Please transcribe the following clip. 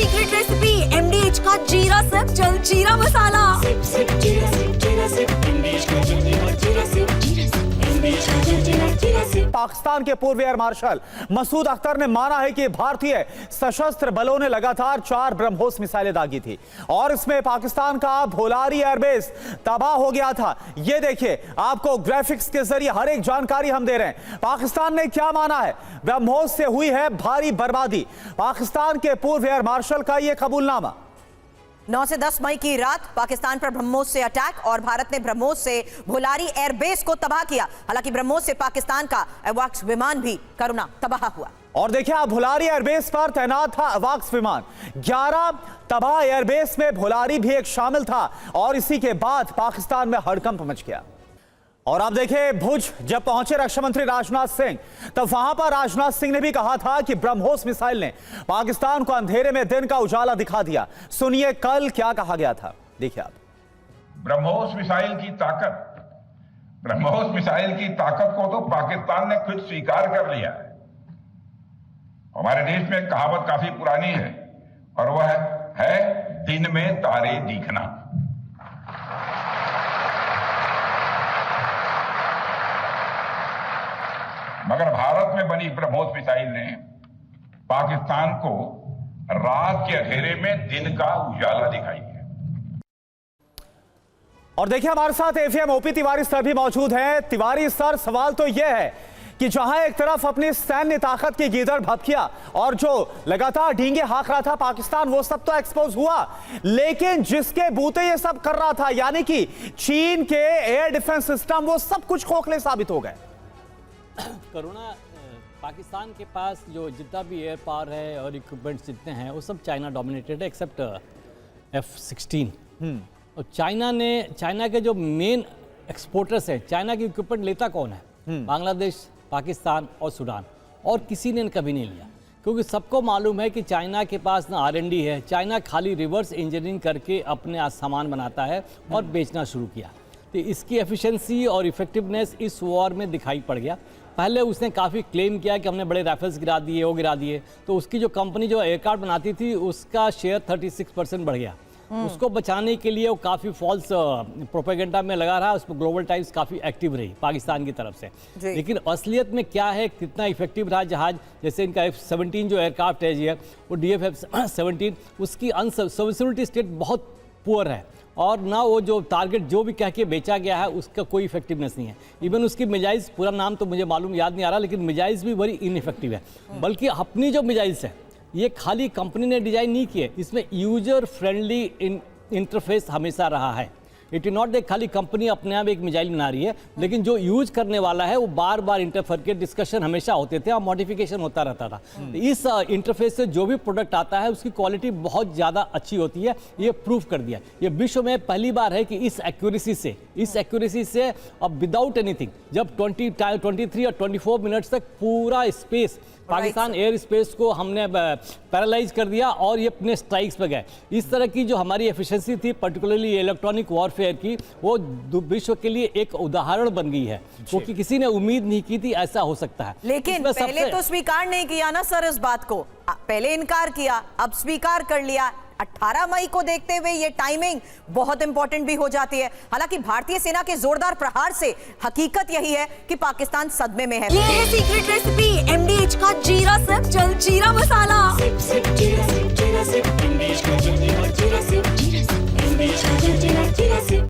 Secret recipe MDH का जीरा SIP jaljeera मसाला। SIP SIP जीरा सिप MDH का जलजीरा जीरा सिप MDH का जीरा सिप। पाकिस्तान के पूर्व एयर मार्शल मसूद अख्तर ने माना है कि भारतीय सशस्त्र बलों ने लगातार 4 ब्रह्मोस मिसाइलें दागी थी और इसमें पाकिस्तान का भोलारी एयरबेस तबाह हो गया था। ये देखिए, आपको ग्राफिक्स के जरिए हर एक जानकारी हम दे रहे हैं। पाकिस्तान ने क्या माना है? ब्रह्मोस से हुई है भारी बर्बादी। पाकिस्तान के पूर्व एयर मार्शल का यह कबूलनामा। 9 से 10 मई की रात पाकिस्तान पर ब्रह्मोस से अटैक और भारत ने ब्रह्मोस से भोलारी एयरबेस को तबाह किया। हालांकि ब्रह्मोस से पाकिस्तान का अवाक्स विमान भी करुणा तबाह हुआ। और देखिए, आप भोलारी एयरबेस पर तैनात था अवाक्स विमान। 11 तबाह एयरबेस में भोलारी भी एक शामिल था और इसी के बाद पाकिस्तान में हड़कंप मच गया। और आप देखिए, भुज जब पहुंचे रक्षा मंत्री राजनाथ सिंह, तब वहां पर राजनाथ सिंह ने भी कहा था कि ब्रह्मोस मिसाइल ने पाकिस्तान को अंधेरे में दिन का उजाला दिखा दिया। सुनिए कल क्या कहा गया था, देखिए आप। ब्रह्मोस मिसाइल की ताकत को तो पाकिस्तान ने खुद स्वीकार कर लिया है। हमारे देश में एक कहावत काफी पुरानी है और वह है दिन में तारे दिखना। मगर भारत में बनी ब्रह्मोस मिसाइल ने पाकिस्तान को रात के अंधेरे में दिन का उजाला दिखाई है। और देखिए, हमारे साथ AFM OP तिवारी सर भी मौजूद हैं। तिवारी सर, सवाल तो यह है कि जहां एक तरफ अपनी सैन्य ताकत की गीदड़ भभकिया और जो लगातार ढींगे हाँक रहा था पाकिस्तान, वो सब तो एक्सपोज हुआ, लेकिन जिसके बूते ये सब कर रहा था, यानी कि चीन के एयर डिफेंस सिस्टम, वो सब कुछ खोखले साबित हो गए। करुणा, पाकिस्तान के पास जो जितना भी एयर पावर है और इक्विपमेंट्स जितने हैं वो सब चाइना डोमिनेटेड है एक्सेप्ट F-16। और चाइना के जो मेन एक्सपोर्टर्स हैं, चाइना की इक्विपमेंट लेता कौन है? बांग्लादेश, पाकिस्तान और सूडान, और किसी ने कभी नहीं लिया, क्योंकि सबको मालूम है कि चाइना के पास ना R&D है। चाइना खाली रिवर्स इंजीनियरिंग करके अपने सामान बनाता है और बेचना शुरू किया। तो इसकी एफिशिएंसी और इफेक्टिवनेस इस वॉर में दिखाई पड़ गया। पहले उसने काफ़ी क्लेम किया कि हमने बड़े राइफल्स गिरा दिए, वो गिरा दिए, तो उसकी जो कंपनी जो एयरक्राफ्ट बनाती थी उसका शेयर 36% बढ़ गया। उसको बचाने के लिए वो काफ़ी फॉल्स प्रोपेगेंडा में लगा रहा। उसमें ग्लोबल टाइम्स काफ़ी एक्टिव रही पाकिस्तान की तरफ से। लेकिन असलियत में क्या है, कितना इफेक्टिव रहा जहाज? जैसे इनका F-17 जो एयरक्राफ्ट है जी है, वो DF-17, उसकी अनसर्विसिबिलिटी स्टेट बहुत पुअर है और ना वो जो टारगेट जो भी कह के बेचा गया है उसका कोई इफेक्टिवनेस नहीं है। इवन उसकी मिजाइल्स, पूरा नाम तो मुझे मालूम याद नहीं आ रहा, लेकिन मिजाइल्स भी बड़ी इनइफेक्टिव है। बल्कि अपनी जो मिजाइल्स है ये खाली कंपनी ने डिजाइन नहीं किए, इसमें यूजर फ्रेंडली इंटरफेस हमेशा रहा है। इट इज नॉट दैट खाली कंपनी अपने आप एक मिसाइल बना रही है, लेकिन जो यूज करने वाला है वो बार बार इंटरफेयर के डिस्कशन हमेशा होते थे और मॉडिफिकेशन होता रहता था। इस इंटरफेस से जो भी प्रोडक्ट आता है उसकी क्वालिटी बहुत ज़्यादा अच्छी होती है, ये प्रूव कर दिया। ये विश्व में पहली बार है कि इस एक्यूरेसी से अब विदाउट एनीथिंग, जब 23 और 24 मिनट्स तक पूरा स्पेस, पाकिस्तान एयर स्पेस को हमने पैरालाइज कर दिया और ये अपने स्ट्राइक्स पे गए। इस तरह की जो हमारी एफिशिएंसी थी, पर्टिकुलरली इलेक्ट्रॉनिक वॉरफेयर की, वो विश्व के लिए एक उदाहरण बन गई है, क्योंकि किसी ने उम्मीद नहीं की थी ऐसा हो सकता है। लेकिन पहले तो स्वीकार नहीं किया ना सर इस बात को, पहले इनकार किया, अब स्वीकार कर लिया। 18 मई को देखते हुए ये टाइमिंग बहुत इंपॉर्टेंट भी हो जाती है। हालांकि भारतीय सेना के जोरदार प्रहार से हकीकत यही है कि पाकिस्तान सदमे में है। ये है सीक्रेट रेसिपी MDH का जीरा सिप जलजीरा मसाला। सिप सिप जीरा सिप MDH का जलजीरा जीरा सिप MDH का जलजीरा जीरा सिप।